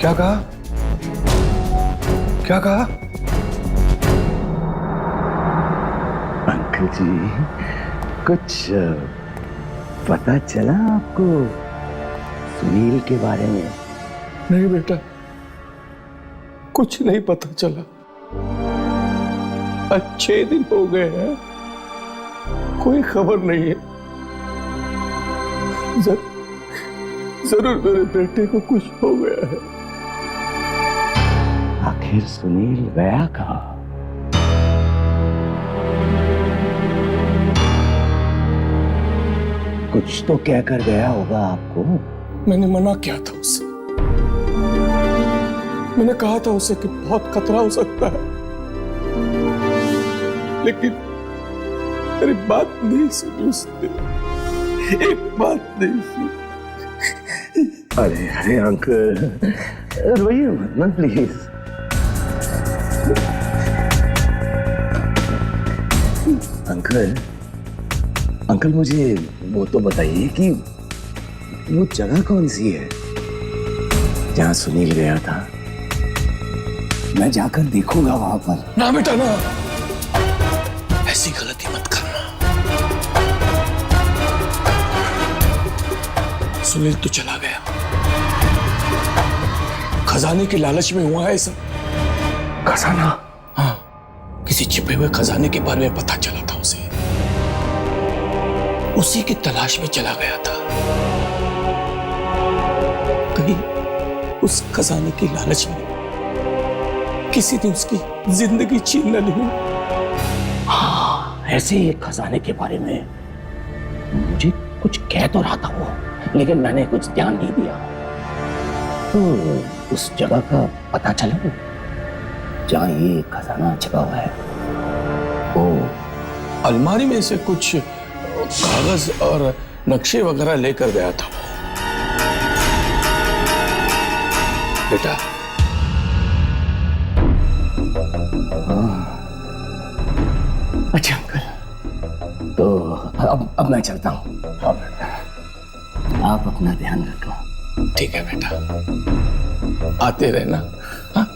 क्या कहा? क्या कहा? अंकल जी, कुछ पता चला आपको सुनील के बारे में? नहीं बेटा, कुछ नहीं पता चला। अच्छे दिन हो गए हैं, कोई खबर नहीं है। जरूर मेरे बेटे को कुछ हो गया है। आखिर सुनील गया कहाँ? कुछ तो कहकर गया होगा आपको। मैंने मना किया था उससे। मैंने कहा था उसे कि बहुत खतरा हो सकता है, लेकिन मेरी बात नहीं सुनी उसने। एक बात नहीं सुनी। अरे अरे अंकल, रोइए मत ना प्लीज। अंकल, अंकल मुझे वो तो बताइए कि वो जगह कौन सी है जहां सुनील गया था? मैं जाकर देखूंगा वहां पर। ना बेटा ना, ऐसी गलती मत करना। सुनील तो चला गया, खजाने के लालच में हुआ है सब। खजाना? हाँ, किसी छिपे हुए खजाने के बारे में पता चला था उसे। उसी की तलाश में चला गया था। कहीं उस खजाने की लालच में किसी ने उसकी जिंदगी छीन न ली। हाँ, ऐसे ही एक खजाने के बारे में मुझे कुछ कह तो रहा था वो, लेकिन मैंने कुछ ध्यान नहीं दिया। तो उस जगह का पता चला जहां ये खजाना छिपा हुआ है। ओ, अलमारी में से कुछ कागज और नक्शे वगैरह लेकर गया था वो। बेटा, अच्छा अंकल, तो अब मैं चलता हूँ। हाँ बेटा। आप अपना ध्यान रखो। ठीक है बेटा, आते रहना। हाँ?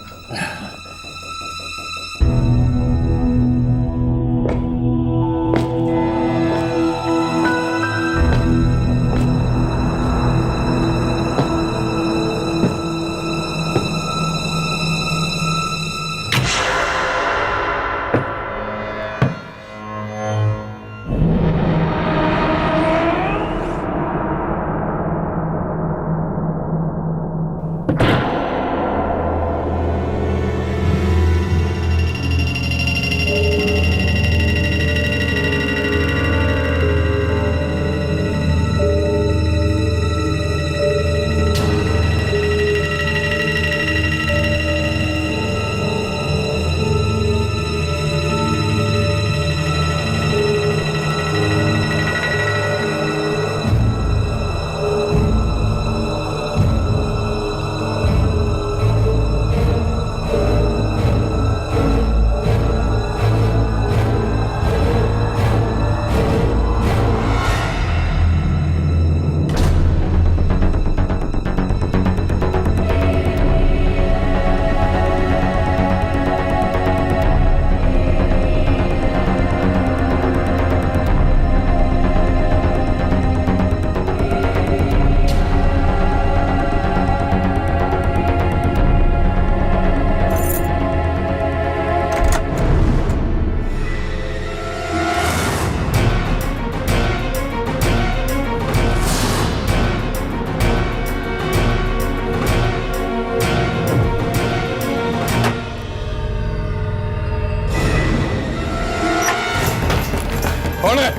कौन है?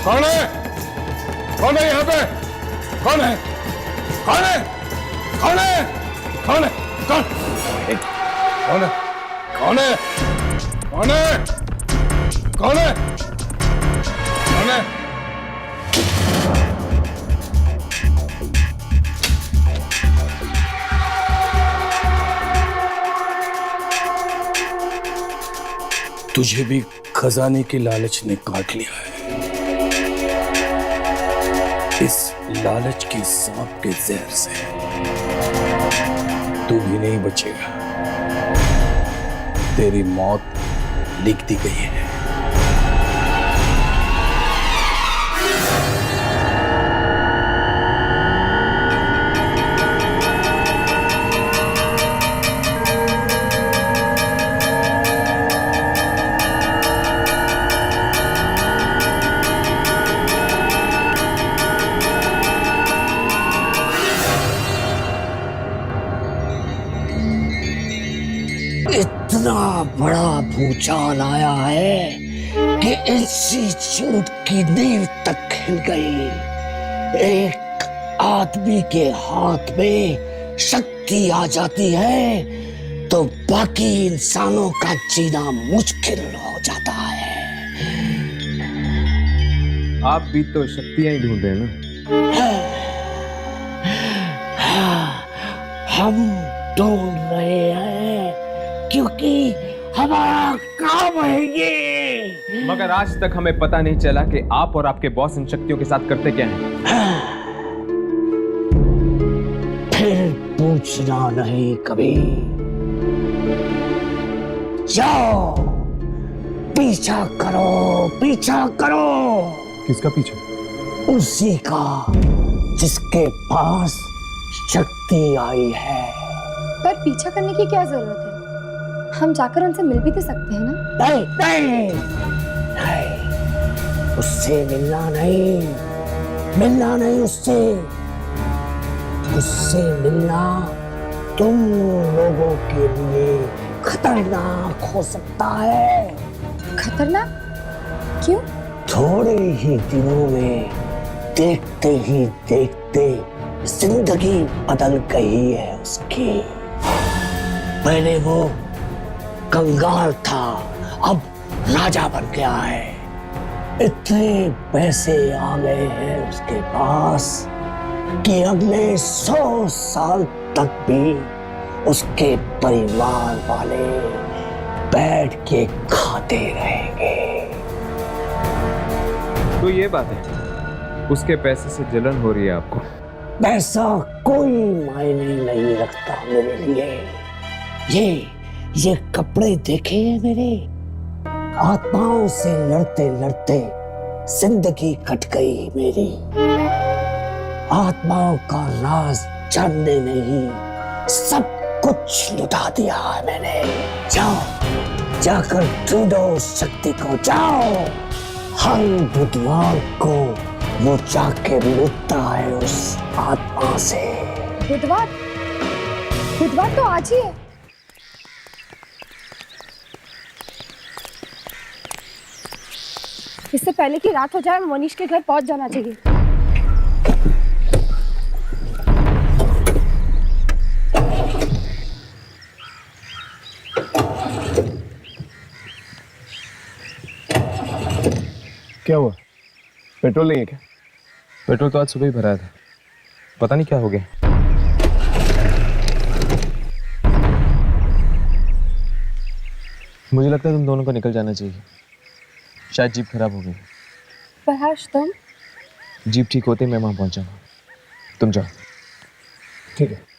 कौन है? कौन है यहाँ पे? कौन है? कौन है? कौन है? कौन है? कौन? कौन है? कौन है? कौन है? कौन है? कौन है? तुझे भी खजाने की लालच ने काट लिया है। इस लालच के सांप के जहर से तू भी नहीं बचेगा। तेरी मौत लिख दी गई है। इतना बड़ा भूचाल आया है कि इंस्टीट्यूट की नींव तक हिल गई। एक आदमी के हाथ में शक्ति आ जाती है तो बाकी इंसानों का जीना मुश्किल हो जाता है। आप भी तो शक्तियां ही ढूंढ रहे हैं ना? हम ढूंढ रहे हैं क्योंकि हमारा काम है ये। मगर आज तक हमें पता नहीं चला कि आप और आपके बॉस इन शक्तियों के साथ करते क्या हैं। फिर पूछना नहीं कभी। जाओ पीछा करो, पीछा करो। किसका पीछा? उसी का जिसके पास शक्ति आई है। पर पीछा करने की क्या जरूरत है? हम जाकर उनसे मिल भी तो सकते हैं ना? नहीं नहीं नहीं, उससे मिलना नहीं उससे। उससे मिलना तुम लोगों के लिए खतरनाक हो सकता है। खतरनाक? क्यों? थोड़े ही दिनों में देखते ही देखते जिंदगी बदल गई है उसकी। पहले वो कंगाल था, अब राजा बन गया है। इतने पैसे आ गए हैं उसके पास कि अगले 100 साल तक भी उसके परिवार वाले बैठ के खाते रहेंगे। तो ये बात है, उसके पैसे से जलन हो रही है आपको? पैसा कोई मायने नहीं रखता मेरे लिए। ये कपड़े देखे हैं मेरे? आत्माओं से लड़ते लड़ते जिंदगी कट गई मेरी। आत्माओं का राज जानने में ही सब कुछ लुटा दिया है मैंने। जाओ जाकर ढूंढो शक्ति को, जाओ। हर बुधवार को वो जाके मिलता है उस आत्मा से। बुधवार? बुधवार तो आज ही है। इससे पहले कि रात हो जाए मनीष के घर पहुंच जाना चाहिए। क्या हुआ? पेट्रोल नहीं है क्या? पेट्रोल तो आज सुबह ही भराया था, पता नहीं क्या हो गया। मुझे लगता है तुम दोनों को निकल जाना चाहिए, शायद जीप खराब हो गई। पर हर्ष तुम? जीप ठीक होते ही मैं वहां पहुंच जाऊंगा, तुम जाओ। ठीक है।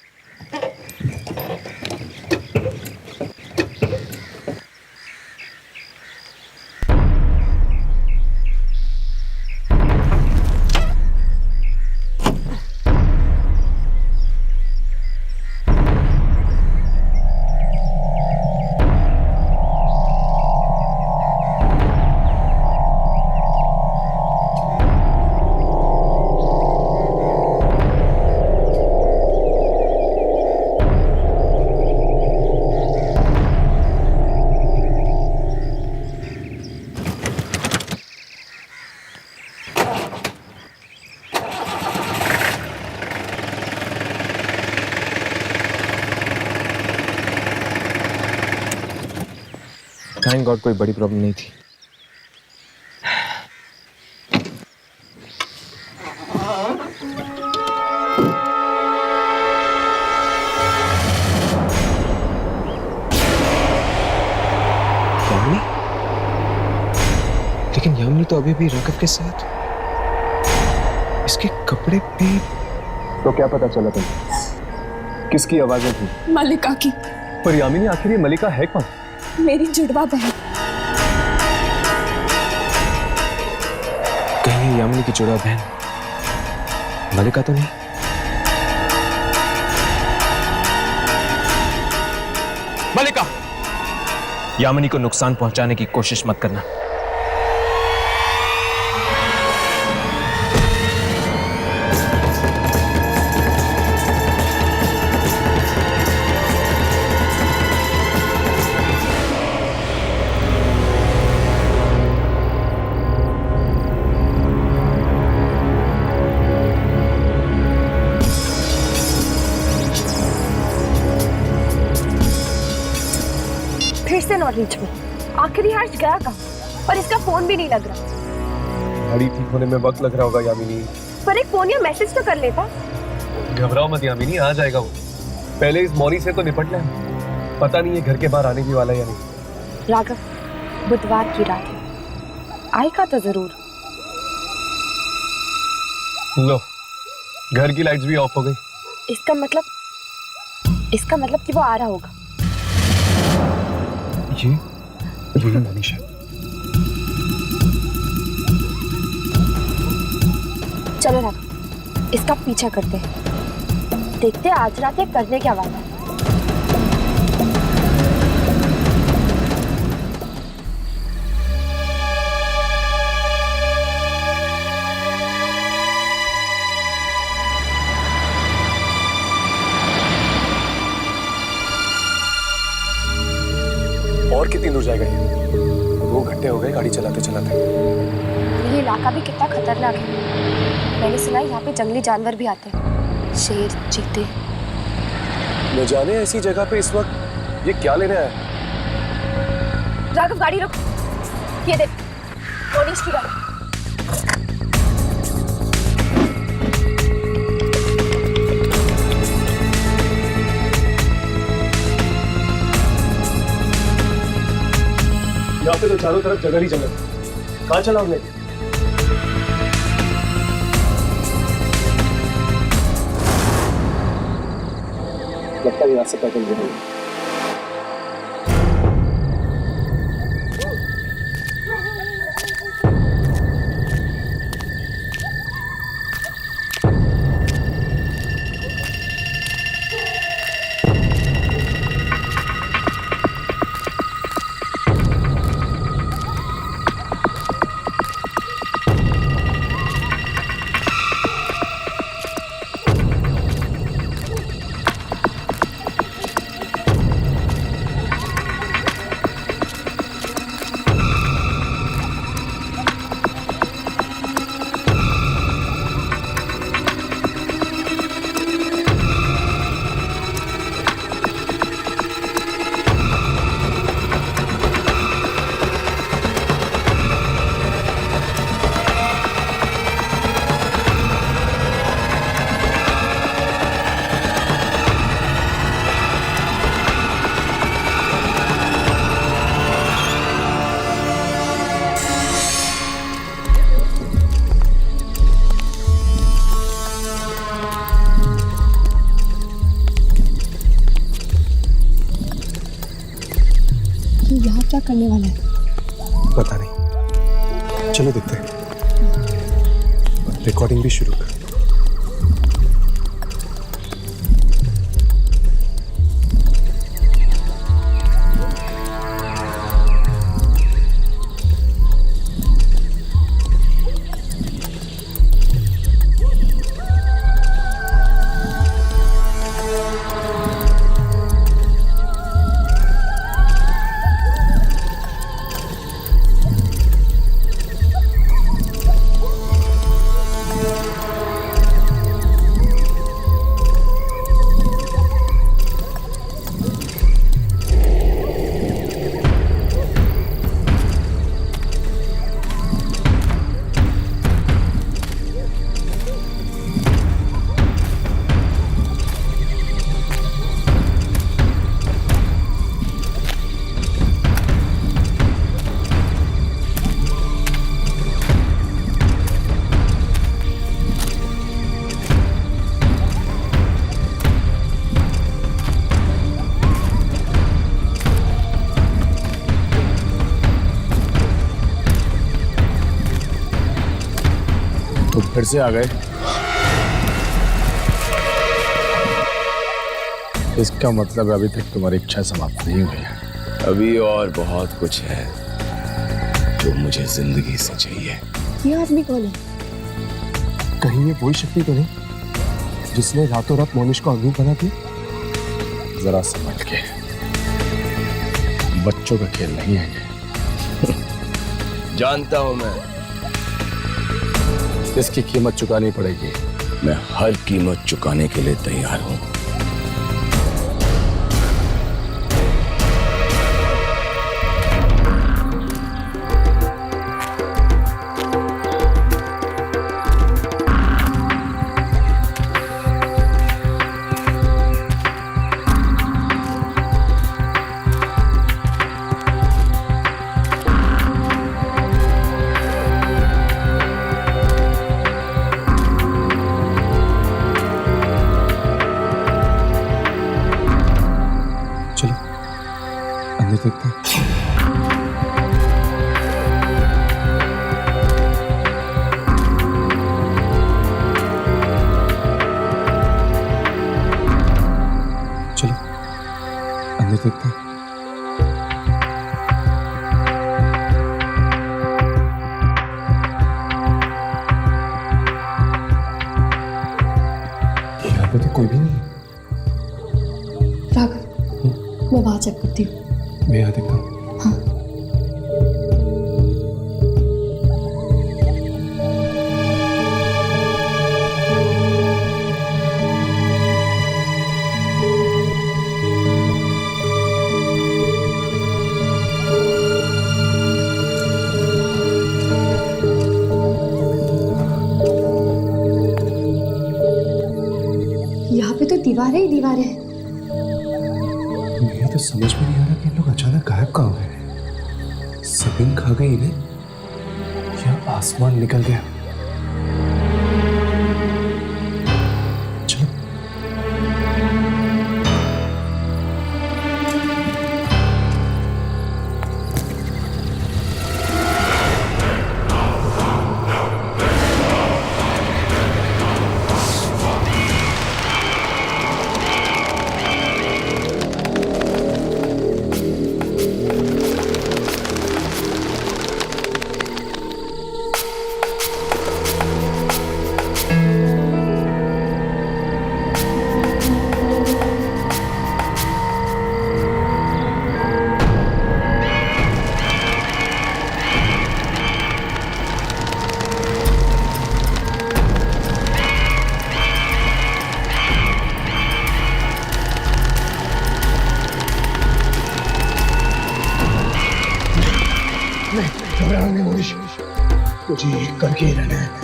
थैंक गॉड कोई बड़ी प्रॉब्लम नहीं थी। यामिनी? लेकिन यामिनी तो अभी भी राघव के साथ, इसके कपड़े भी। तो क्या पता चला तुम? किसकी आवाजें थी? मल्लिका की। पर यामिनी आखिर ये मल्लिका है कौन? मेरी जुड़वा बहन। कहीं ये यामिनी की जुड़वा बहन मल्लिका तो नहीं? मल्लिका, यामिनी को नुकसान पहुंचाने की कोशिश मत करना। फिर से नॉट रीच में। आखिरी हर्ष गया कहाँ? और इसका फोन भी नहीं लग रहा। गाड़ी ठीक होने में वक्त लग रहा होगा यामिनी। पर एक फोन या मैसेज तो कर लेता। घबराओ मत यामिनी, आ जाएगा वो। पहले इस मौनी से तो निपट लें। पता नहीं है घर के बाहर आने की वाला या नहीं। राघव, बुधवार की रात है, आएगा तो जरूर। लो, घर की लाइट्स भी ऑफ हो गई। इसका मतलब कि वो आ रहा होगा। ये मनीष है। चलो राघव, इसका पीछा करते हैं। देखते हैं आज रात ये करने क्या वाला है। और कितनी दूर जाएगा ये? 2 घंटे हो गए गाड़ी चलाते चलाते। ये इलाका भी कितना खतरनाक है। मैंने सुना है यहाँ पे जंगली जानवर भी आते हैं, शेर, चीते। न जाने ऐसी जगह पे इस वक्त ये क्या लेने आया? राघव, गाड़ी रोक। ये देख, पुलिस की गाड़ी। यहाँ पे तो चारों तरफ जगह ही जगह। कहाँ चला हमने? लगता है यहाँ से पैदल जाएंगे। यहाँ क्या करने वाला है? पता नहीं, चलो देखते हैं। रिकॉर्डिंग भी शुरू कर। फिर से आ गए। इसका मतलब अभी तक तुम्हारी इच्छा समाप्त नहीं हुई है। अभी और बहुत कुछ है जो मुझे जिंदगी से चाहिए। ये आदमी कौन है? कहीं ये वही शक्ति तो नहीं जिसने रातों रात मोनिश को अमीर बना दिया? जरा समझ के, बच्चों का खेल नहीं है ये। जानता हूं मैं, इसकी कीमत चुकानी पड़ेगी। मैं हर कीमत चुकाने के लिए तैयार हूं। चलो अंदर देखते हैं। चलो अंदर देखते हैं। यहाँ पे तो कोई भी नहीं है। राघव, मैं वहां चेक करती हूँ। मैं यहाँ देखता हूँ। हाँ। यहाँ पे तो दीवारें ही दीवारें हैं। मुझे तो समझ में नहीं आ रहा कि इन लोग अचानक गायब कहाँ हो गए। जमीन खा गई इन्हें या आसमान निकल गया। चलो घबराना नहीं मोनिश, तुझे एक करके ही रहना है।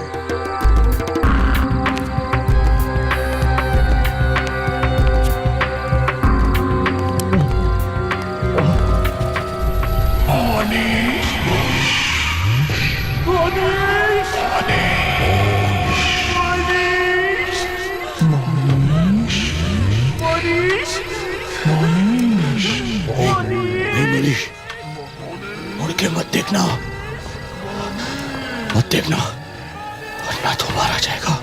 मुड़ के मत देखना, मत देखना, वरना तो मारा जाएगा।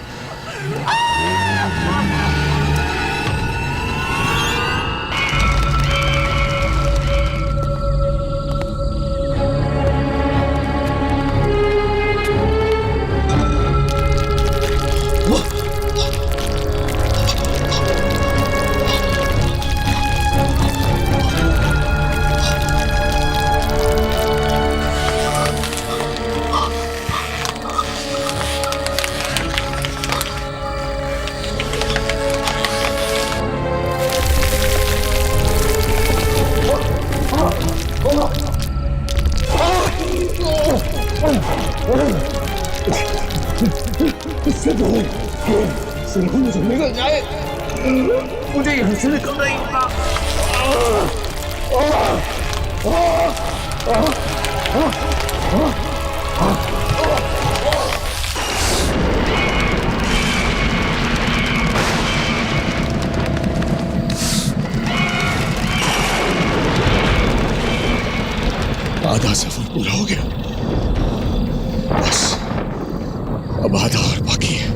इससे तो सिर्फ मुझे निकल जाए, मुझे यहाँ से निकलना ही होगा। आधा सफर पूरा हो गया, बस अब आधा और बाकी है।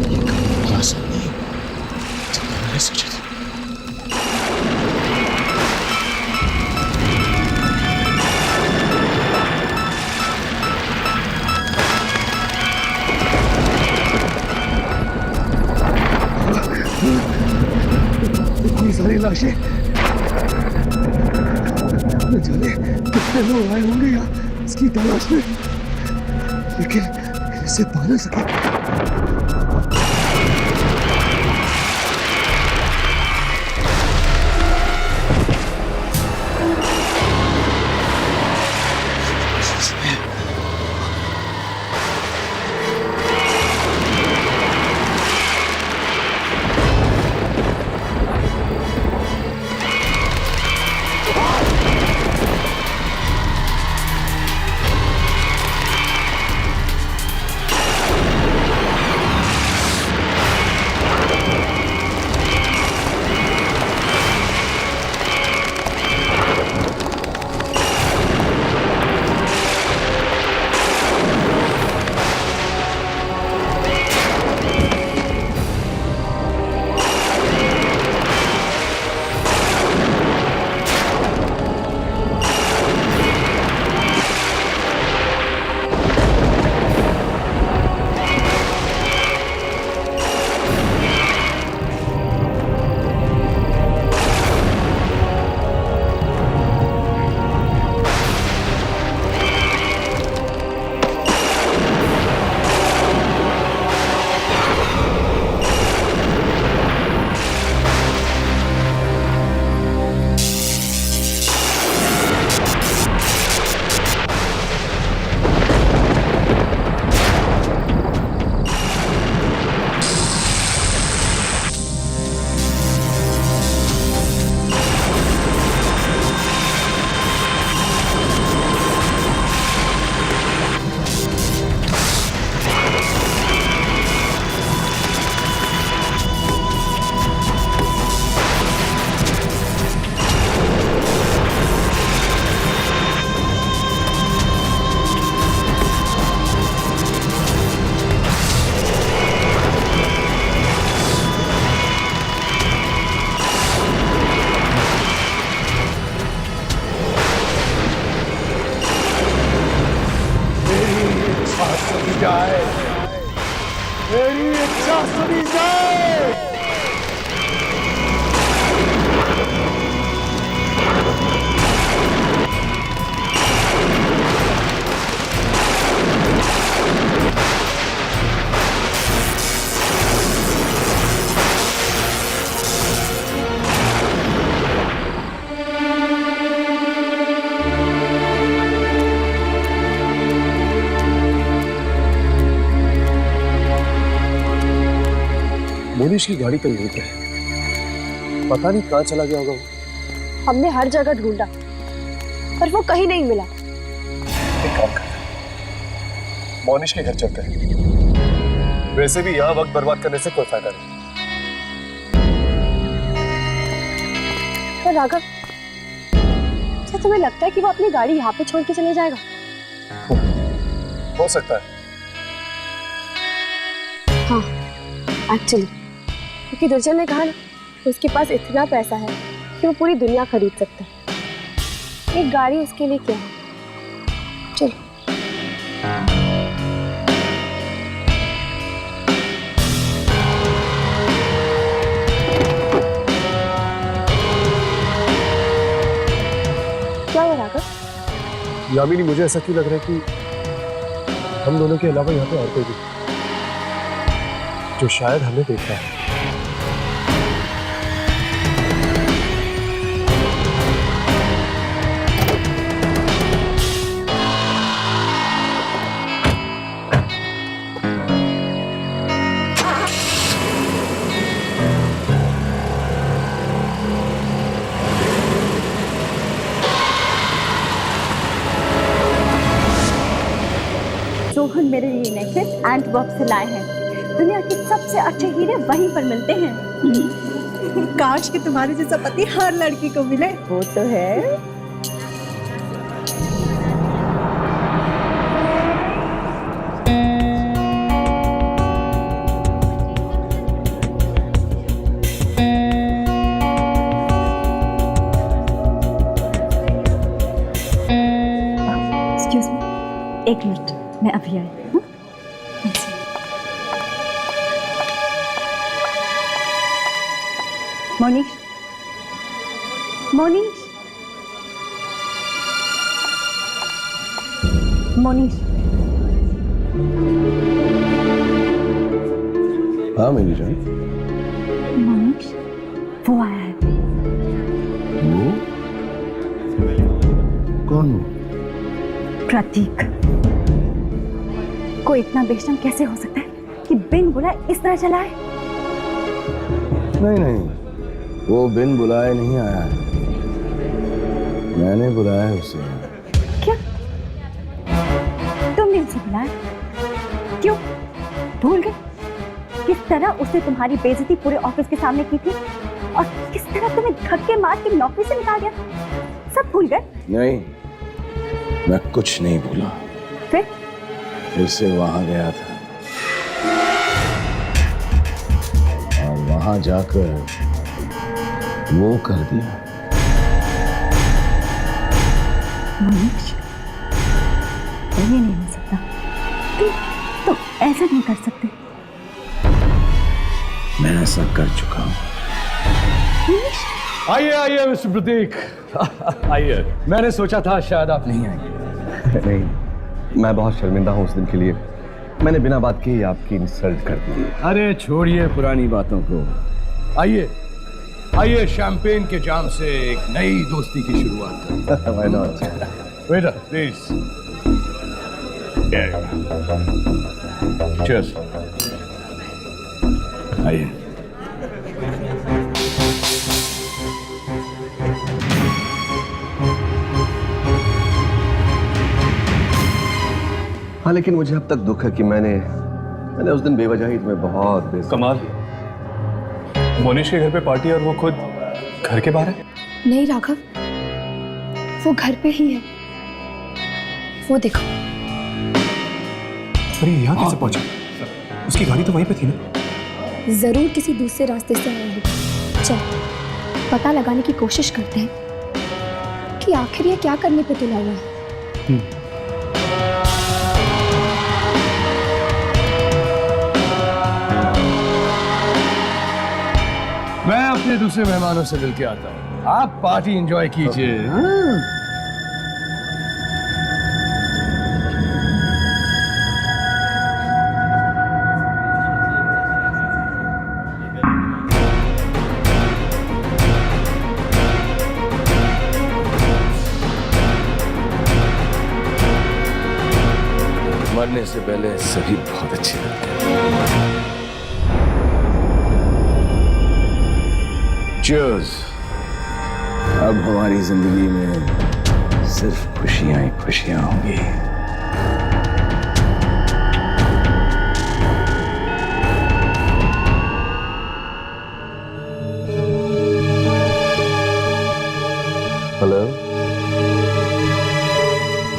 ये काम आसान नहीं जितना मैंने सोचा था। इतनी सारी लाशें, न जाने कितने लोग आए होंगे यहाँ इसकी तलाश में, लेकिन इसे पा ना सके। मेरी इच्छा सुनी जाए। मोनिश की गाड़ी तो यहीं पे है, पता नहीं कहाँ चला गया होगा वो। हमने हर जगह ढूंढा पर वो कहीं नहीं मिला। एक काम करते हैं, मोनिश के घर चलते हैं। वैसे भी यहाँ वक्त बर्बाद करने से कोई फायदा नहीं। पर राघव, क्या तुम्हें लगता है कि वो अपनी गाड़ी यहाँ पे छोड़ के चले जाएगा? हो सकता है। हाँ, एक्चुअली क्योंकि दुर्जन ने कहा ना, उसके पास इतना पैसा है कि वो पूरी दुनिया खरीद सकता है। एक गाड़ी उसके लिए क्या है? चलो। क्या हुआ राघव? यामिनी, मुझे ऐसा क्यों लग रहा है कि हम दोनों के अलावा यहाँ पे और कोई भी जो शायद हमें देख रहा है। रोहन मेरे लिए नेकलेस एंटवर्प से लाए हैं। दुनिया के सबसे अच्छे हीरे वहीं पर मिलते हैं। काश कि तुम्हारे जैसा पति हर लड़की को मिले। वो तो है। एक्सक्यूज मी, एक मिनट, मैं अभी आई। मोनीश, मोनीश, मोनीश। हाँ मेरी जान। मोनीश, वो आया है। वो कौन? प्रतीक। कोई इतना बेशरम कैसे हो सकता है कि बिन बुलाए इस तरह चला है? नहीं नहीं, वो बिन बुलाए नहीं आया है, मैंने बुलाया है उसे। क्या? तुमने उसे बुलाया? क्यों? भूल गए किस तरह उसने तुम्हारी बेइज्जती पूरे ऑफिस के सामने की थी और किस तरह तुम्हें धक्के मार के नौकरी से निकाल दिया? सब भूल गए? नहीं, मैं कुछ नहीं भूला। फिर से वहां गया था और वहां जाकर वो कर दिया। मोनीश, ये नहीं हो सकता। तुम ऐसा नहीं कर सकते। मैं ऐसा कर चुका हूं। मोनीश, आइए आइए मिस्टर प्रतीक, आइए। मैंने सोचा था शायद आप नहीं आएंगे। नहीं, मैं बहुत शर्मिंदा हूँ उस दिन के लिए। मैंने बिना बात के ही आपकी इंसल्ट कर दी। अरे छोड़िए पुरानी बातों को, आइए आइए, शैंपेन के जाम से एक नई दोस्ती की शुरुआत। Why not? Waiter please. Cheers. आइए। हाँ, लेकिन मुझे अब तक दुख है कि मैंने उस दिन बेवजह ही तुम्हें बहुत कमाल, मोनीश के घर पे पार्टी और वो खुद घर के बाहर है। नहीं राघव, वो घर पे ही है, वो देखो। अरे यहाँ कैसे पहुंचा? उसकी गाड़ी तो वहीं पे थी ना। जरूर किसी दूसरे रास्ते से आया होगा। चल पता लगाने की कोशिश करते हैं कि आखिर ये क्या करने पे तुला हुआ है। मैं अपने दूसरे मेहमानों से मिलके आता हूँ, आप पार्टी एंजॉय कीजिए। मरने से पहले सभी बहुत अच्छे लगते हैं। Cheers! अब हमारी जिंदगी में सिर्फ खुशियां ही खुशियां होंगी। हेलो।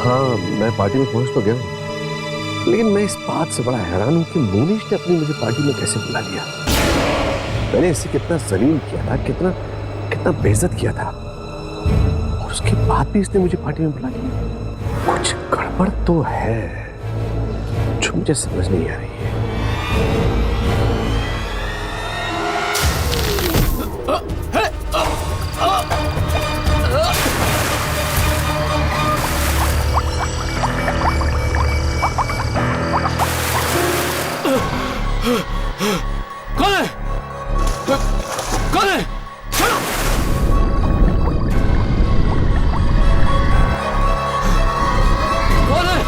हाँ, मैं पार्टी में पहुंच तो गया हूँ, लेकिन मैं इस बात से बड़ा हैरान हूँ कि मोनीश ने अपनी मुझे पार्टी में कैसे बुला लिया। मैंने इसे कितना जलील किया था, कितना कितना बेइज्जत किया था, और उसके बाद भी इसने मुझे पार्टी में बुला लिया। कुछ गड़बड़ तो है जो मुझे समझ नहीं आ रही है। कौन है? कौन है? चलो। कौन है?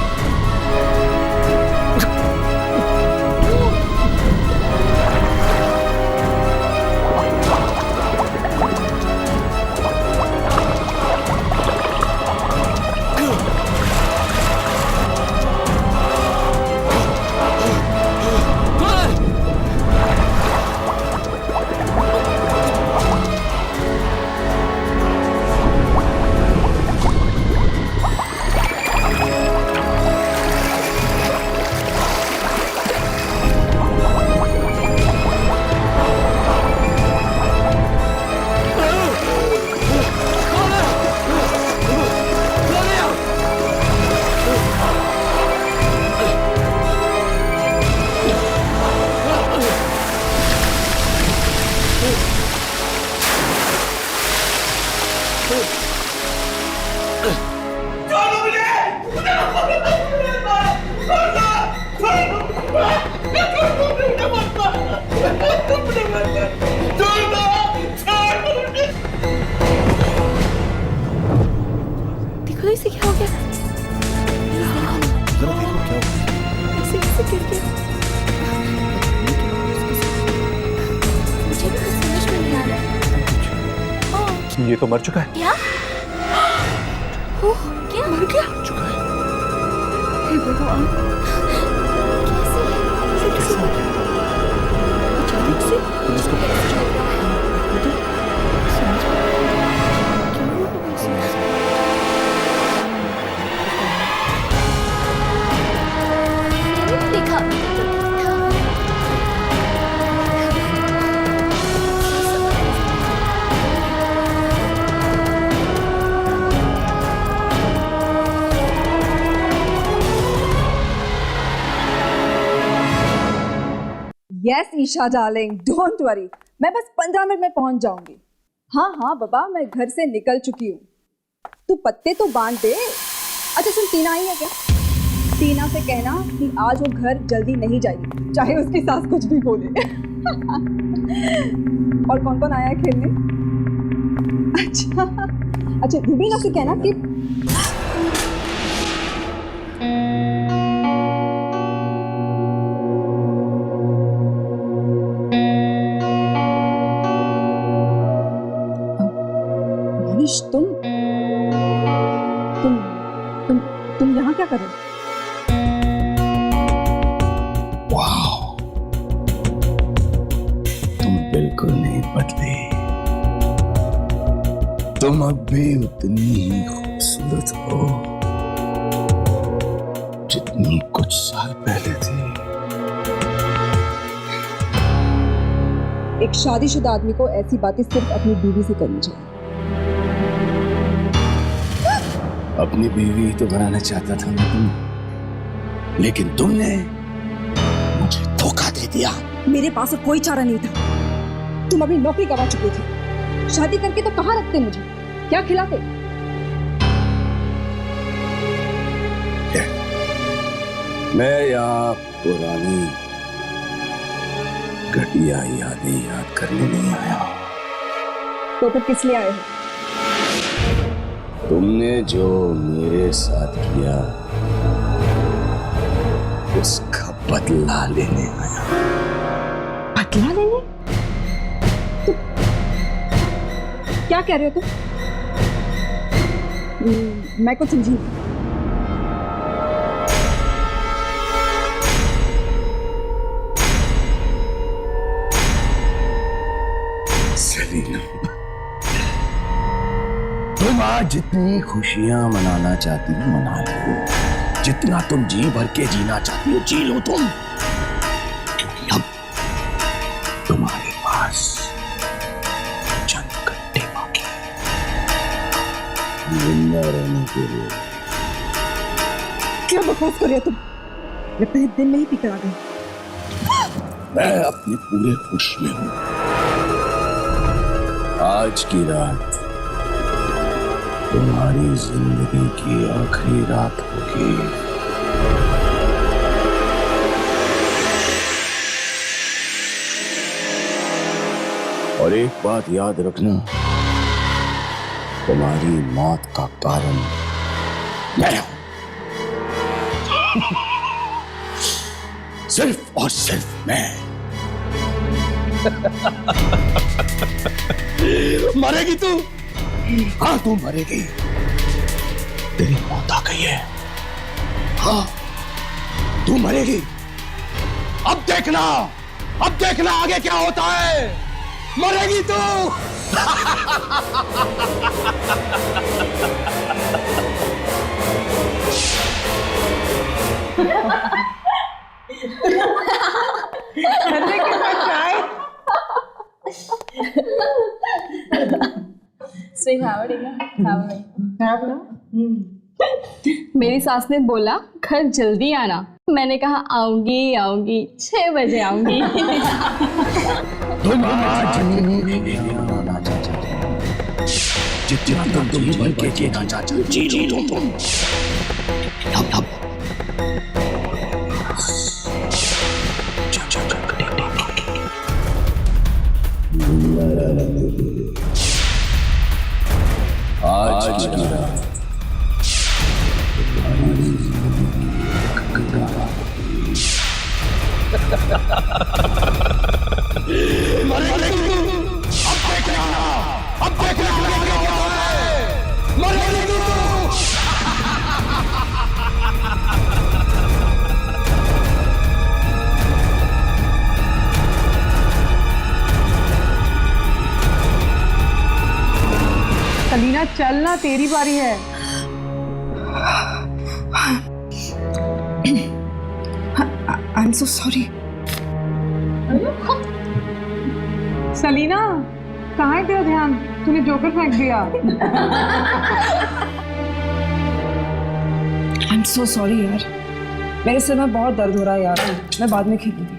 देखो इसे क्या हो गया? जरा देखो क्या इसे कैसे गिर गया? मुझे भी कुछ समझ में नहीं आ रहा। ये तो मर चुका है। क्या? ओह, क्या मर गया? चुका है। हे भगवान, कैसे? अचानक से पुलिस को पता चला। देखा yes Isha darling, don't worry, मैं बस 15 मिनट में पहुंच जाऊंगी। हाँ हाँ बाबा, मैं घर से निकल चुकी हूँ। तू पत्ते तो बांध दे। अच्छा सुन, टीना आई है क्या? टीना से कहना कि आज वो घर जल्दी नहीं जाएगी, चाहे उसकी सास कुछ भी बोले। और कौन कौन आया है खेलने? अच्छा रूबीना से कहना कि मनीष तुम यहाँ क्या कर रहे हो? तुम बिल्कुल नहीं बदले। तुम अब भी उतनी ही खूबसूरत हो जितनी कुछ साल पहले थी। एक शादीशुदा आदमी को ऐसी बातें सिर्फ अपनी बीवी से करनी चाहिए। अपनी बीवी तो बनाना चाहता था मैं तुम्हें, लेकिन तुमने मुझे धोखा दे दिया। मेरे पास और कोई चारा नहीं था। तुम अपनी नौकरी गवा चुके थे। शादी करके तो कहाँ रखते मुझे? क्या खिलाते? मैं यहाँ पुरानी घटिया यादें याद करने नहीं आया। तो फिर किस लिए आए हो? तुमने जो मेरे साथ किया उसका बदला लेने आया। बदला लेने? क्या कह रहे हो तुम? मैं कुछ समझी नहीं। सेलिना, तुम आज जितनी खुशियां मनाना चाहती हो मना लो, जितना तुम जी भर के जीना चाहती हो जी लो तुम, क्योंकि अब तुम्हारे पास चंद घंटे बाकी जिंदा रहने के लिए। क्या बकवास कर रहे हो तुम? मैं पहले दिन में ही पीकर आ गई। मैं अपने पूरे होश में हूं। आज की रात तुम्हारी जिंदगी की आखिरी रात होगी। और एक बात याद रखना, तुम्हारी मौत का कारण मैं हूं। सिर्फ और सिर्फ मैं। मरेगी तू? हाँ तू मरेगी। तेरी मौत आ गई है। हाँ तू मरेगी। अब देखना आगे क्या होता है। मरेगी तू। मेरी सास ने बोला घर जल्दी आना। मैंने कहा आऊंगी आऊंगी, 6 बजे आऊंगी। तुम आज जीना चाहते हो, जितना तुम जी भर के जीना चाहते हो जी लो तुम। आज की रात सलीना चलना, तेरी बारी है। I am so sorry. Salina, कहाँ है तेरा ध्यान? तूने जोकर फेंक दिया। आई एम सो सॉरी यार, मेरे सिर में बहुत दर्द हो रहा है यार, मैं बाद में खेलूंगी।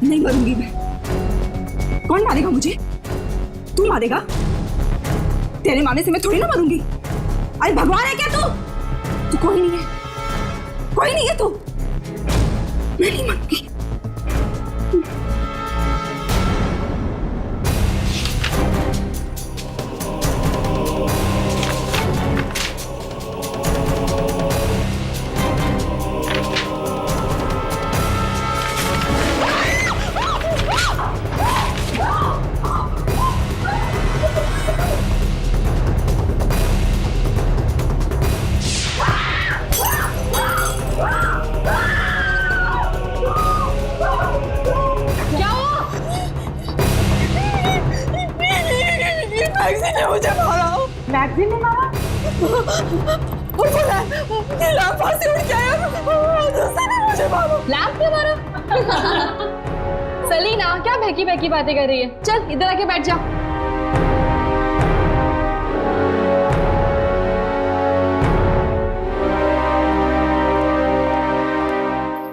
नहीं मरूंगी मैं। कौन मारेगा मुझे? तू मारेगा? तेरे मारने से मैं थोड़ी ना मरूंगी। अरे भगवान है क्या तू? तू कोई नहीं है, कोई नहीं है तू। मैं नहीं मरूंगी। मुझे मारा। मैगजीन ने मारा? लैंप से उड़ के आया, मुझे मारो। लैंप क्यों मारा? सलीना क्या बहकी बहकी बातें कर रही है? चल इधर आके बैठ जा।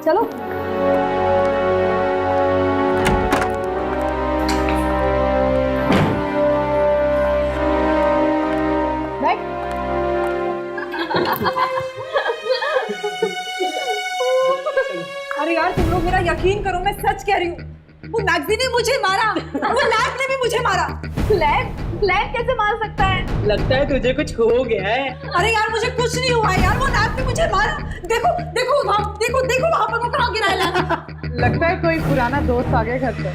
चलो अरे यार तुम लोग मेरा यकीन करो, मैं सच कह रही हूँ। वो मैगजीन ने मुझे मारा, वो लैंप ने भी मुझे मारा। लैंप कैसे मार सकता है? लगता है तुझे कुछ हो गया है। अरे यार मुझे कुछ नहीं हुआ है यार, वो लैंप ने मुझे मारा। देखो देखो वहाँ, देखो देखो वहाँ पर वो कहाँ गिरा है लैंप। लगता है कोई पुराना दोस्त आ गया घर पर।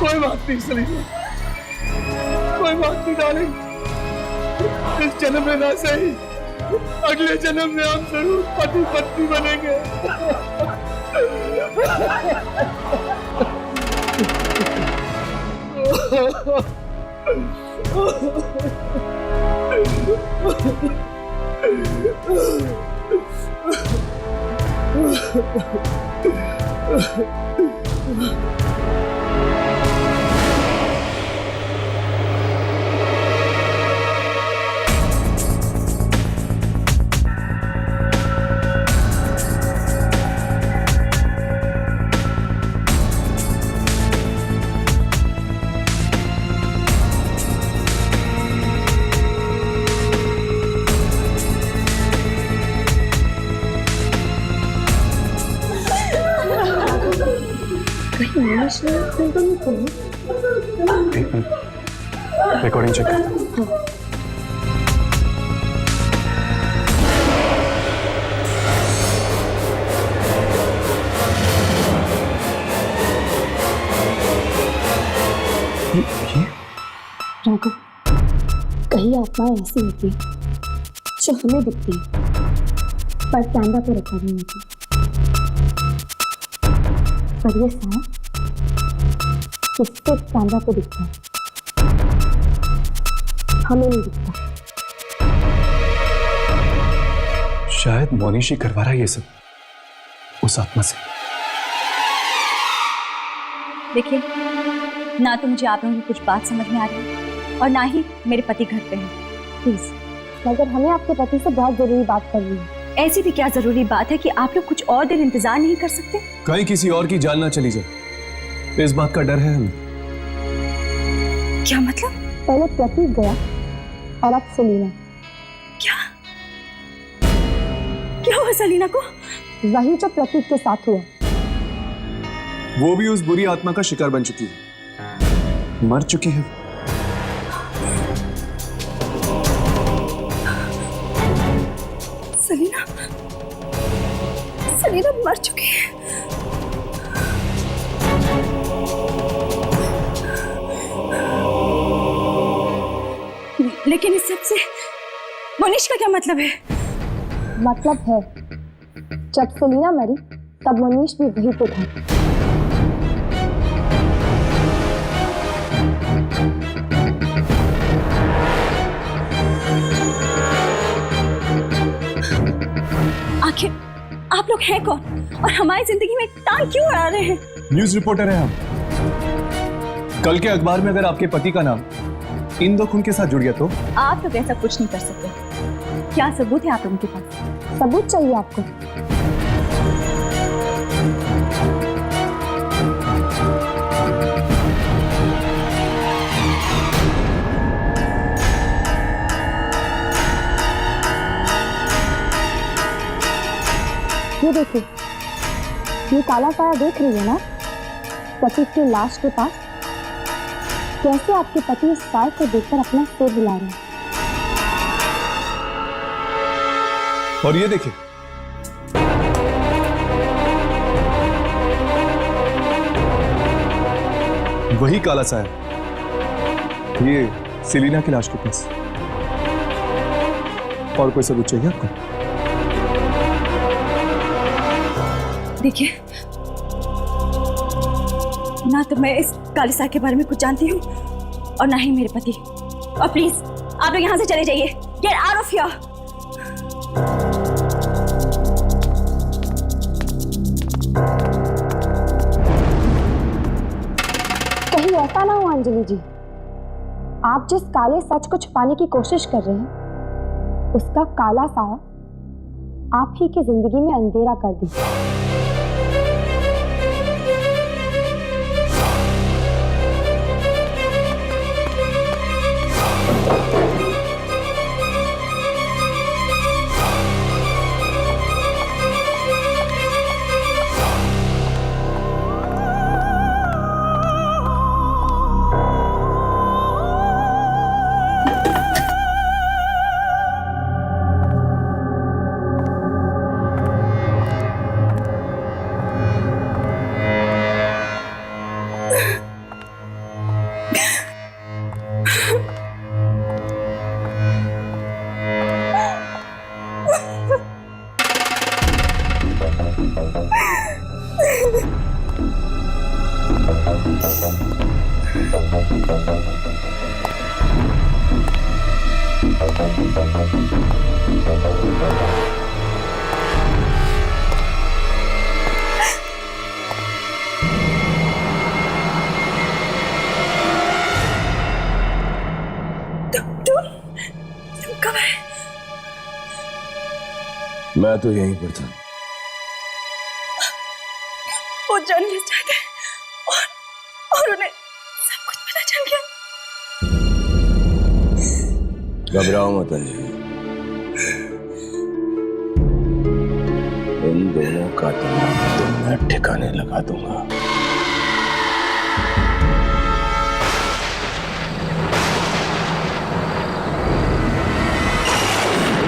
कोई बात नहीं सलीना, कोई बात नहीं डार्लिंग। इस जन्म में ना सही, अगले जन्म में हम जरूर पति पत्नी बनेंगे। रिकॉर्डिंग चेक करता हूँ। राघव, कहीं आत्माएं ऐसी होती जो हमें दिखती है पर कैमरा पे रिकॉर्ड नहीं होती, पर ये साया किसके कैमरा पे दिखता है, हमें नहीं दिखता। शायद मोनिश ही करवा रहा है ये सब उस आत्मा से। देखिए, ना तो मुझे आप लोगों की कुछ बात समझ में आ रही है और ना ही मेरे पति घर पे हैं। प्लीज, मगर हमें आपके पति से बहुत जरूरी बात करनी है। ऐसी भी क्या जरूरी बात है कि आप लोग कुछ और दिन इंतजार नहीं कर सकते? कहीं किसी और की जान ना चली जाए, इस बात का डर है हमें। क्या मतलब? पहले प्रतीक गया और अब सलीना। क्या हुआ सलीना को? वही जो प्रतीक के साथ हुआ। वो भी उस बुरी आत्मा का शिकार बन चुकी है, मर चुकी है। सलीना मर चुकी है। लेकिन इस सब से मोनिश का क्या मतलब है? मतलब है, जब सलीना मरी तब मोनिश भी वहीं पे था। आखिर आप लोग हैं कौन और हमारी जिंदगी में टांग क्यों अड़ा रहे हैं? न्यूज रिपोर्टर हैं हम। कल के अखबार में अगर आपके पति का नाम इन दो खून के साथ जुड़ गया तो? आप लोग ऐसा कुछ नहीं कर सकते। क्या सबूत है आप लोगों के पास? सबूत चाहिए आपको? ये देखिए, ये काला साया देख रही है ना, प्रतीक की लाश के पास। कैसे आपके पति इस साय को देखकर अपना सिर हिला रहे हैं। और ये देखिए, वही काला साया, ये सेलिना की लाश के पास। और कोई सबूत चाहिए आपको? देखिए, ना तो मैं इस काली साय के बारे में कुछ जानती हूँ और ना ही मेरे पति। और प्लीज आप लोग यहाँ से चले जाइए। Get out of here. कहीं ऐसा ना हो अंजलि जी, आप जिस काले सच को छुपाने की कोशिश कर रहे हैं, उसका काला साया आप ही की जिंदगी में अंधेरा कर दे। मैं तो यहीं पर था। वो जर्नलिस्ट आए थे और उन्हें सब कुछ पता चल गया। घबराओ मत अंजलि, इन दोनों का दिमाग तो मैं ठिकाने लगा दूंगा।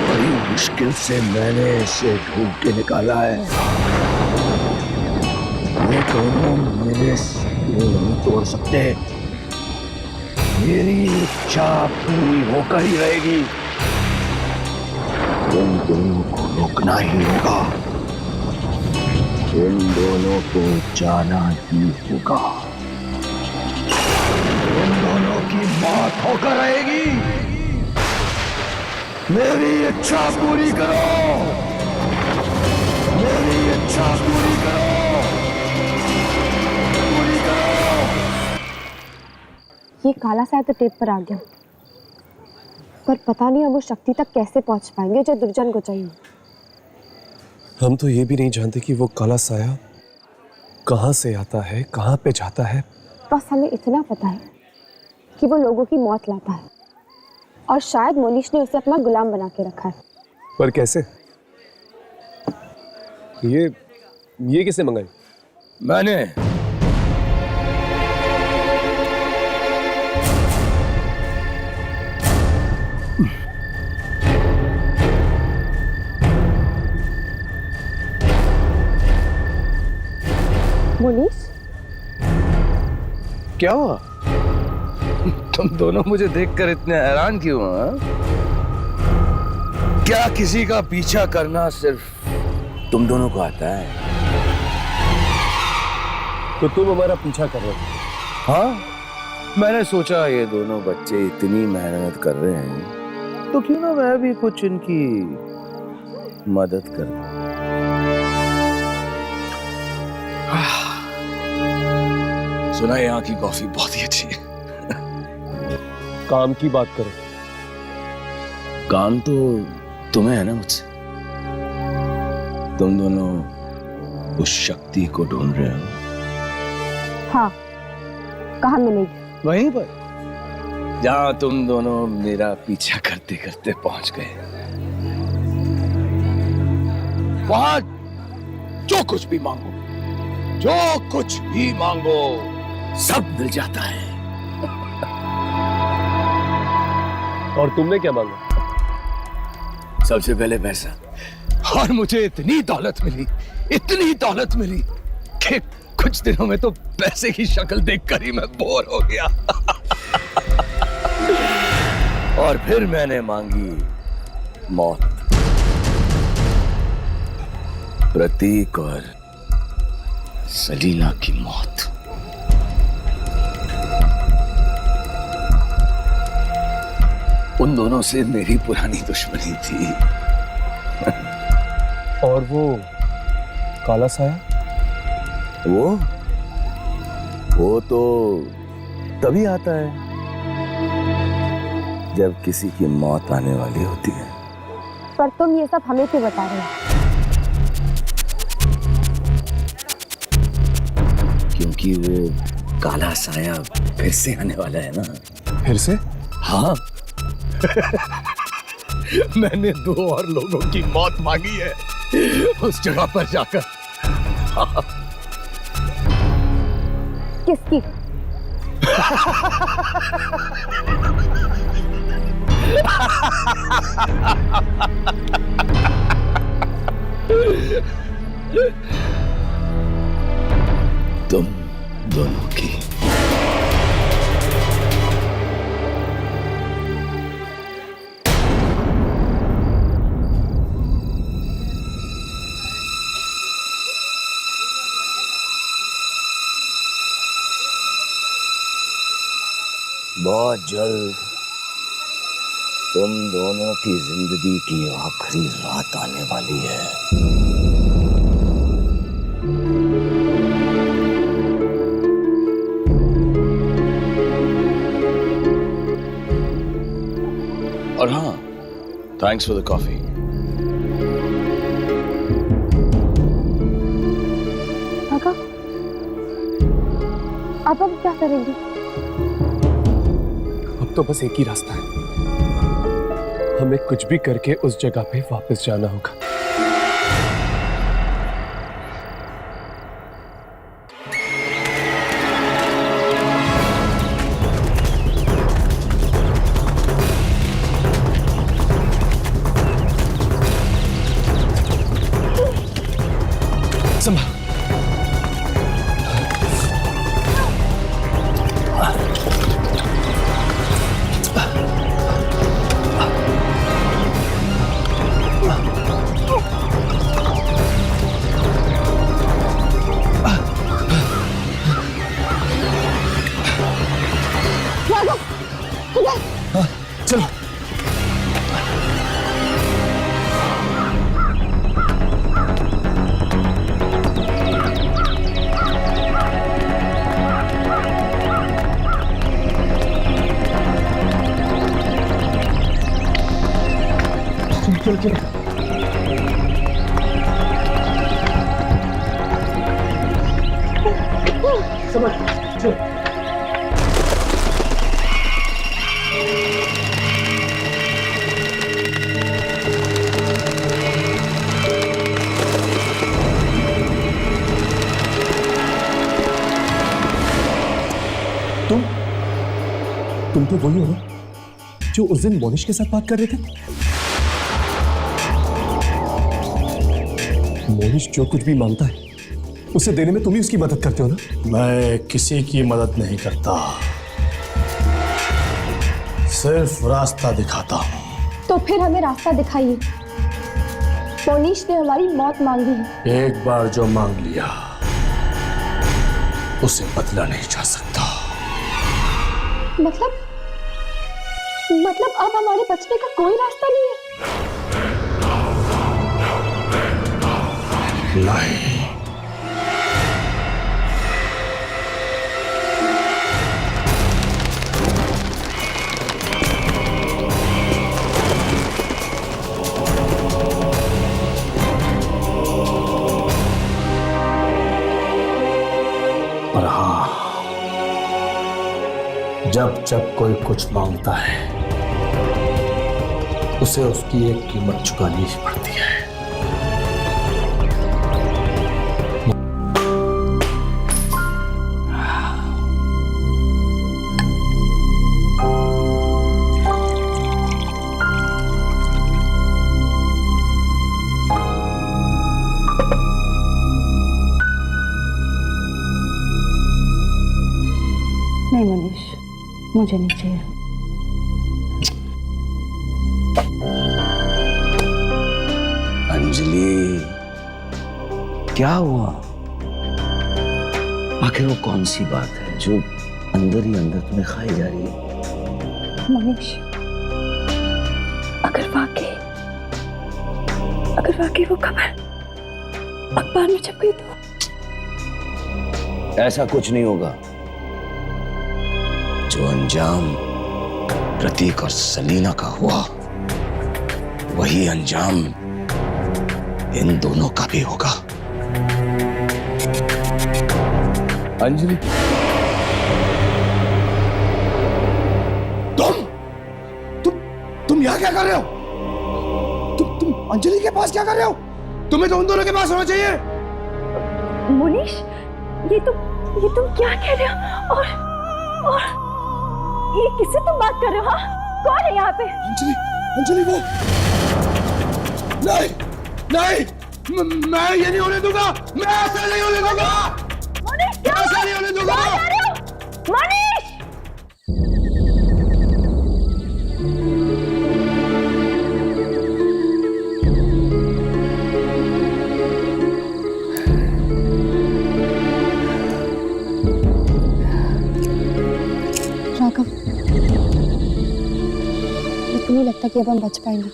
बड़ी मुश्किल से मैंने इसे ढूंढ के निकाला है। ये दोनों मेरे सपने नहीं तोड़ सकते। मेरी इच्छा पूरी होकर ही रहेगी। इन दोनों को रोकना ही होगा। इन दोनों को जाना ही होगा। इन दोनों की मौत होकर रहेगी। मेरी इच्छा पूरी करो। मेरी इच्छा पूरी करो। पूरी करो। ये काला साया तो टेप पर आ गया, पर पता नहीं अब वो शक्ति तक कैसे पहुंच पाएंगे जो दुर्जन को चाहिए। हम तो ये भी नहीं जानते कि वो काला साया कहाँ से आता है, कहाँ पे जाता है। बस हमें इतना पता है कि वो लोगों की मौत लाता है और शायद मोनिश ने उसे अपना गुलाम बना के रखा है। पर कैसे? ये किसने मंगाई? मैंने। मोनिश, क्या हुआ? तुम दोनों मुझे देखकर इतने हैरान क्यों हो? क्या किसी का पीछा करना सिर्फ तुम दोनों को आता है? तो तुम हमारा पीछा कर रहे हो? हाँ, मैंने सोचा ये दोनों बच्चे इतनी मेहनत कर रहे हैं तो क्यों ना मैं भी कुछ इनकी मदद कर दूं। सुना है यहाँ की कॉफी बहुत ही अच्छी है। काम की बात करो। काम तो तुम्हें है ना मुझसे। तुम दोनों उस शक्ति को ढूंढ रहे हो। हाँ, कहाँ मिलेगी? वहीं पर जहां तुम दोनों मेरा पीछा करते करते पहुंच गए। वहां जो कुछ भी मांगो, जो कुछ भी मांगो, सब मिल जाता है। और तुमने क्या मांगा? सबसे पहले पैसा। और मुझे इतनी दौलत मिली कि कुछ दिनों में तो पैसे की शक्ल देखकर ही मैं बोर हो गया। और फिर मैंने मांगी मौत। प्रतीक और सलीला की मौत। उन दोनों से मेरी पुरानी दुश्मनी थी। और वो काला साया? वो तो तभी आता है जब किसी की मौत आने वाली होती है। पर तुम ये सब हमें क्यों बता रहे हो? क्योंकि वो काला साया फिर से आने वाला है ना। फिर से? हाँ। मैंने 2 और लोगों की मौत मांगी है उस जगह पर जाकर। किसकी? तुम दोनों की। बहुत जल्द तुम दोनों की जिंदगी की आखिरी रात आने वाली है। और हाँ, थैंक्स फॉर द कॉफी। काका, अब हम क्या करेंगे? अब तो बस एक ही रास्ता है, हमें कुछ भी करके उस जगह पे वापस जाना होगा। संभाल। चलो। चल चल। समझ चल। तुम तो वही हो ना जो उस दिन मोनिश के साथ बात कर रहे थे? मोनिश जो कुछ भी मांगता है उसे देने में तुम ही उसकी मदद करते हो ना? मैं किसी की मदद नहीं करता, सिर्फ रास्ता दिखाता हूँ। तो फिर हमें रास्ता दिखाइए। मोनिश ने हमारी मौत मांगी है। एक बार जो मांग लिया उसे बदला नहीं जा सकता। मतलब अब हमारे बचने का कोई रास्ता नहीं है? नहीं। पर हाँ, जब जब कोई कुछ मांगता है उसे उसकी एक कीमत चुकानी ही पड़ती है। नहीं मोनिश, मुझे नहीं चाहिए। अंजलि, क्या हुआ? आखिर वो कौन सी बात है जो अंदर ही अंदर तुम्हें खाई जा रही है? मोनिश, अगर वाकई वो खबर अखबार में छप गई तो? ऐसा कुछ नहीं होगा। जो अंजाम प्रतीक और सलीना का हुआ वही अंजाम इन दोनों का भी होगा। अंजलि, तुम यहाँ क्या कर रहे हो? तुम अंजलि के पास क्या कर रहे हो? तुम्हें तो उन दोनों के पास होना चाहिए। मोनिश, ये तुम क्या कह रहे हो? और ये किससे तुम बात कर रहे हो? हाँ, कौन है यहाँ पे? अंजलि वो नहीं, मैं ये नहीं होने दूंगा। मैं ऐसा नहीं होने दूंगा। मोनिश, क्या ऐसा नहीं होने दूंगा। क्या कर रहे हो? मोनिश! राघव, नहीं लगता कि अब हम बच पाएंगे।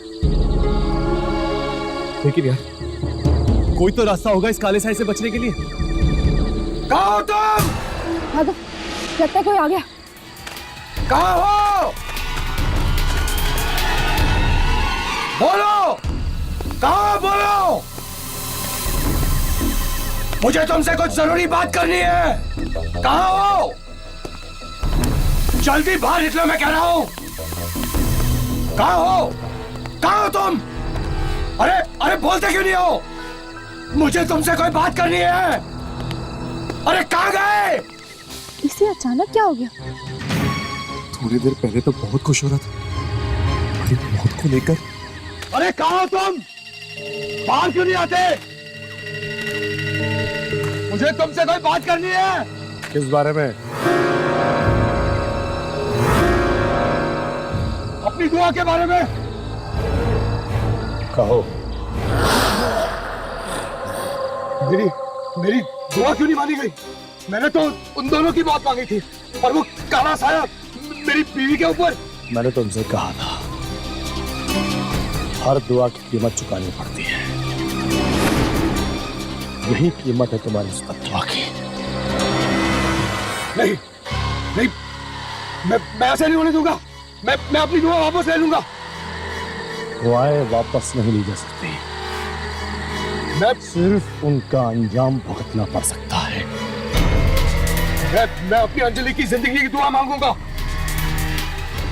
लेकिन यार कोई तो रास्ता होगा इस काले साए से बचने के लिए। कहाँ हो तुम? भागो, लगता है कोई आ गया। कहाँ हो? बोलो, कहाँ बोलो? मुझे तुमसे कुछ जरूरी बात करनी है। कहाँ हो? जल्दी बाहर निकलो, मैं कह रहा हूँ। कहाँ हो? कहाँ हो तुम? अरे अरे बोलते क्यों नहीं हो? मुझे तुमसे कोई बात करनी है। अरे कहाँ गए? इसे अचानक क्या हो गया? थोड़ी देर पहले तो बहुत खुश हो रहा था, बड़ी मौत को लेकर। अरे कहाँ हो तुम? बाहर क्यों नहीं आते? मुझे तुमसे कोई बात करनी है। किस बारे में? अपनी दुआ के बारे में। कहो। मेरी मेरी दुआ क्यों नहीं मानी गई? मैंने तो उन दोनों की बात मांगी थी, और वो काला साया मेरी बीवी के ऊपर। मैंने तुमसे कहा था हर दुआ की कीमत चुकानी पड़ती है। यही कीमत है तुम्हारी इस दुआ की। नहीं नहीं, मैं ऐसे नहीं होने दूंगा। मैं अपनी दुआ वापस ले लूंगा। दुआएं वापस नहीं ली जा सकती, मैं सिर्फ उनका अंजाम भुगतना पड़ सकता है। मैं अपनी अंजलि की जिंदगी की दुआ मांगूंगा।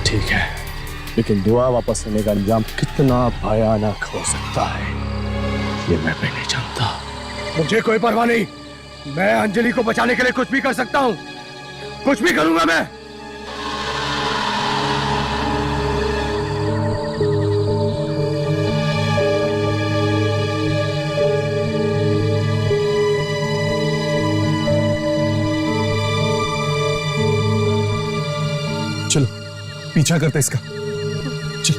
ठीक है, लेकिन दुआ वापस लेने का अंजाम कितना भयानक हो सकता है ये मैं भी नहीं जानता। मुझे कोई परवाह नहीं। मैं अंजलि को बचाने के लिए कुछ भी कर सकता हूँ। कुछ भी करूंगा मैं। चलो पीछा करते इसका। चल।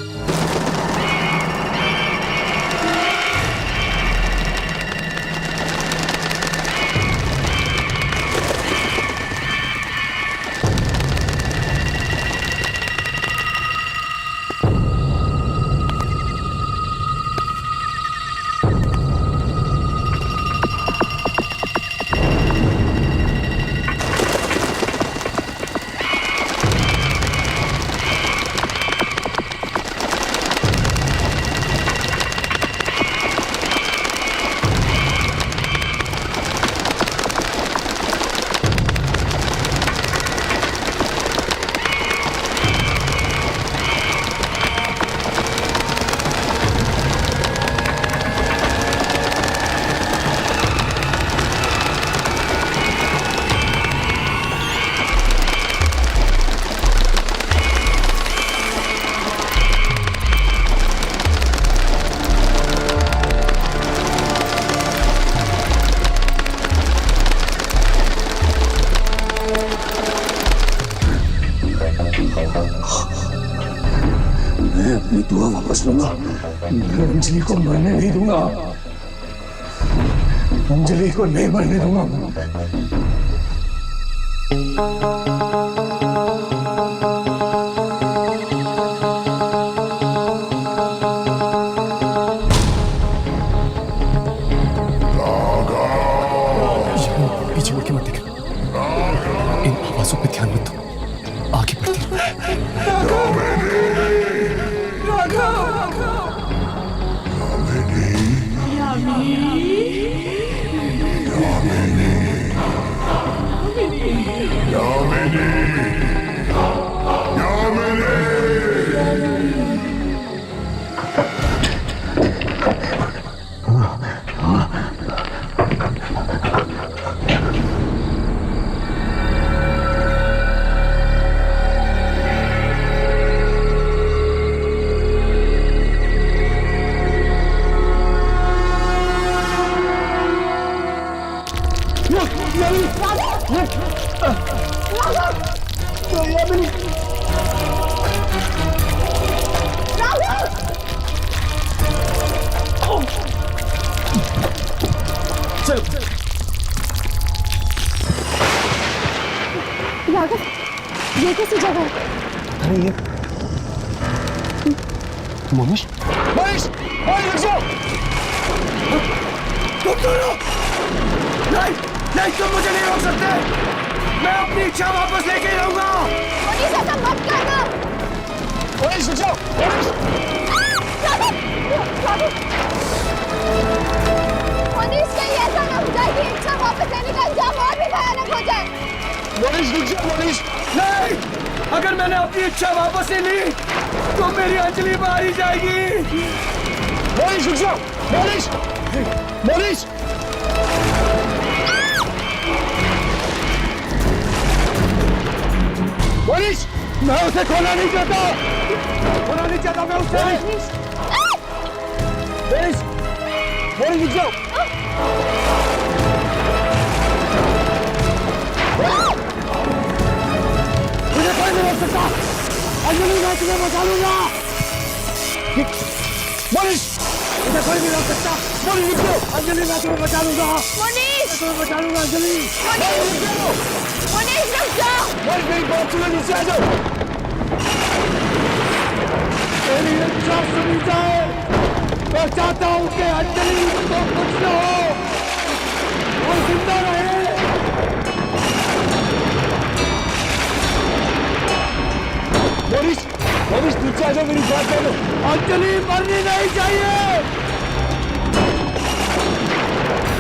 मैं अपनी दुआ वापस लूंगा। मैं अंजलि को मरने नहीं दूंगा। अंजलि को नहीं मरने दूंगा। पीछे मुड़ के मत देख। इन आवाजों पे ध्यान मत दो, आगे बढ़ती राघव, ये कैसी जगह है? अरे ये मोनिश मनीष मनीष रुक जाओ। तुम दोनों नहीं नहीं, तुम मुझे नहीं रोक सकते। मैं अपनी इच्छा वापस लेके रहूंगा। मनीष ऐसा मत करना। मनीष रुक जाओ। मनीष मनीष कहीं ऐसा ना हो जाए कि इच्छा वापस लेने का अंजाम और भी भयानक हो जाए। मनीष रुक जाओ। मनीष नहीं, अगर मैंने अपनी इच्छा वापस ले ली तो मेरी अंजलि मारी जाएगी। मनीष रुक जाओ। मनीष मनीष मनीष, मैं उसे खोना नहीं चाहता। खोना नहीं चाहता मैं उसे। मनीष मनीष रुक जाओ। मुझे कोई नहीं रोक सकता। अंजलि मैं तुम्हें बचा लूंगा। मनीष मुझे कोई नहीं रोक सकता। मनीष रुक जाओ। अंजलि मैं तुम्हें बचा लूंगा। मनीष मैं तुम्हें बचा लूंगा अंजलि। मनीष रुक जाओ। मनीष मेरी बात सुनो, नीचे आ जाओ। मेरी इच्छा सुनी जाए। मैं चाहता हूं कि अंजलि को कुछ न हो, वो जिंदा रहे। मनीष मनीष नीचे आ जाओ, मेरी बात सुनो। अंजलि मरनी नहीं चाहिए।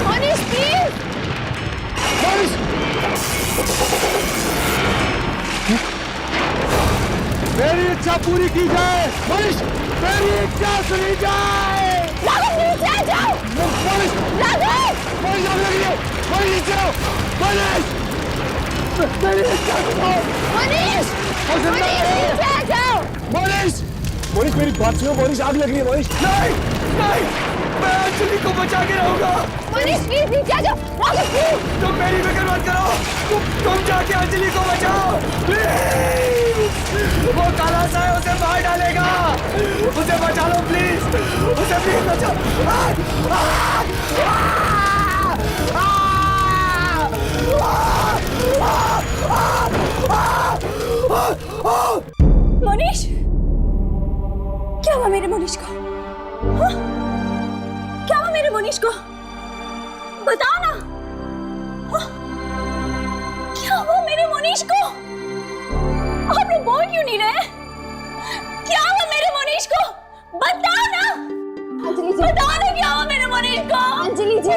मनीष प्लीज। मनीष मेरी इच्छा पूरी की जाए। मनीष मेरी इच्छा सुनी जाए। राघव नीचे आ जाओ। मनीष राघव मनीष आग लगी है। मनीष नीचे आओ। मनीष मेरी इच्छा सुनो। मनीष नीचे आ जाओ। मनीष मनीष मेरी बात सुनो। मनीष आग लग रही है। मनीष नहीं नहीं, मैं अंजलि को बचा के रहूंगा। मनीष प्लीज नीचे आ जाओ। राघव प्लीज। तुम मेरी फिक्र मत करो। तुम जाके अंजलि को बचाओ प्लीज। वो काला सा है, उसे मार डालेगा। उसे बचा लो प्लीज। उसे प्लीज बचाओ। मनीष, क्या हुआ मेरे मनीष को? हाँ? क्या हुआ मेरे मनीष को? बताओ ना। हाँ? क्या हुआ मेरे मनीष को? आप लोग बोल क्यों नहीं रहे? क्या हुआ मेरे मनीष को? बताओ ना। अंजलि जी। बताओ ना क्या हुआ मेरे मनीष को? अंजलि जी।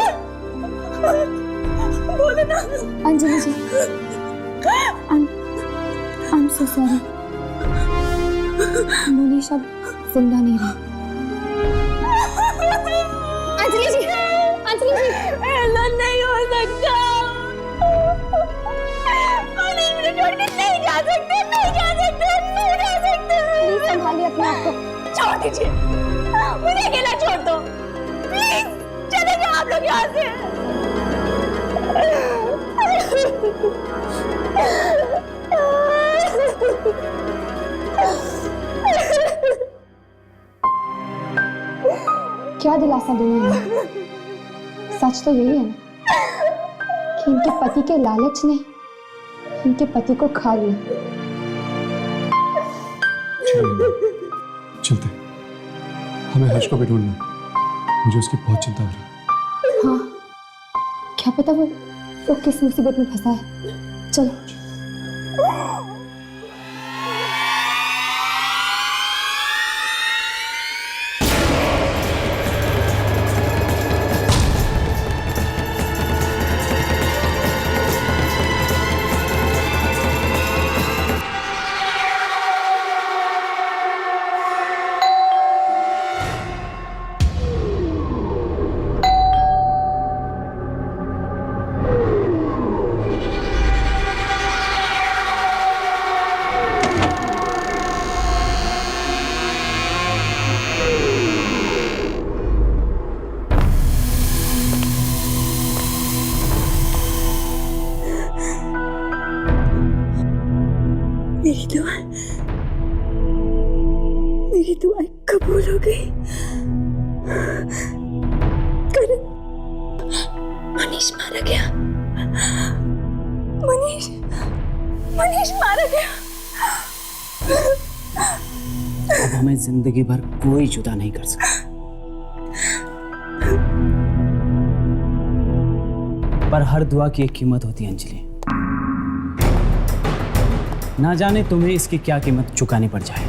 बोलो ना। अंजलि जी, I'm so sorry. मनीष अब जिंदा नहीं रहा। अंजलि जी। अंजलि जी। ऐसा नहीं हो सकता। मनीष मुझे छोड़ के नहीं जा सकते, नहीं जा सकते, नहीं जा सकते। प्लीज संभालिए अपने आप को। छोड़ दीजिए, मुझे अकेला छोड़ दो प्लीज। चले जाओ आप लोग यहाँ से। क्या दिलासा दूं मैं? सच तो यही है ना कि इनके पति के लालच ने इनके पति को खा लिया। चलते, हमें हर्ष को भी ढूंढना। मुझे उसकी बहुत चिंता हो रही है। हाँ, क्या पता वो किस मुसीबत में फंसा है। चलो। मेरी दुआएं कबूल हो गई। करण, मनीष मारा गया। मनीष मारा गया। अब हमें जिंदगी भर कोई जुदा नहीं कर सकता। पर हर दुआ की एक कीमत होती है अंजलि। ना जाने तुम्हें इसकी क्या कीमत चुकानी पड़ जाए।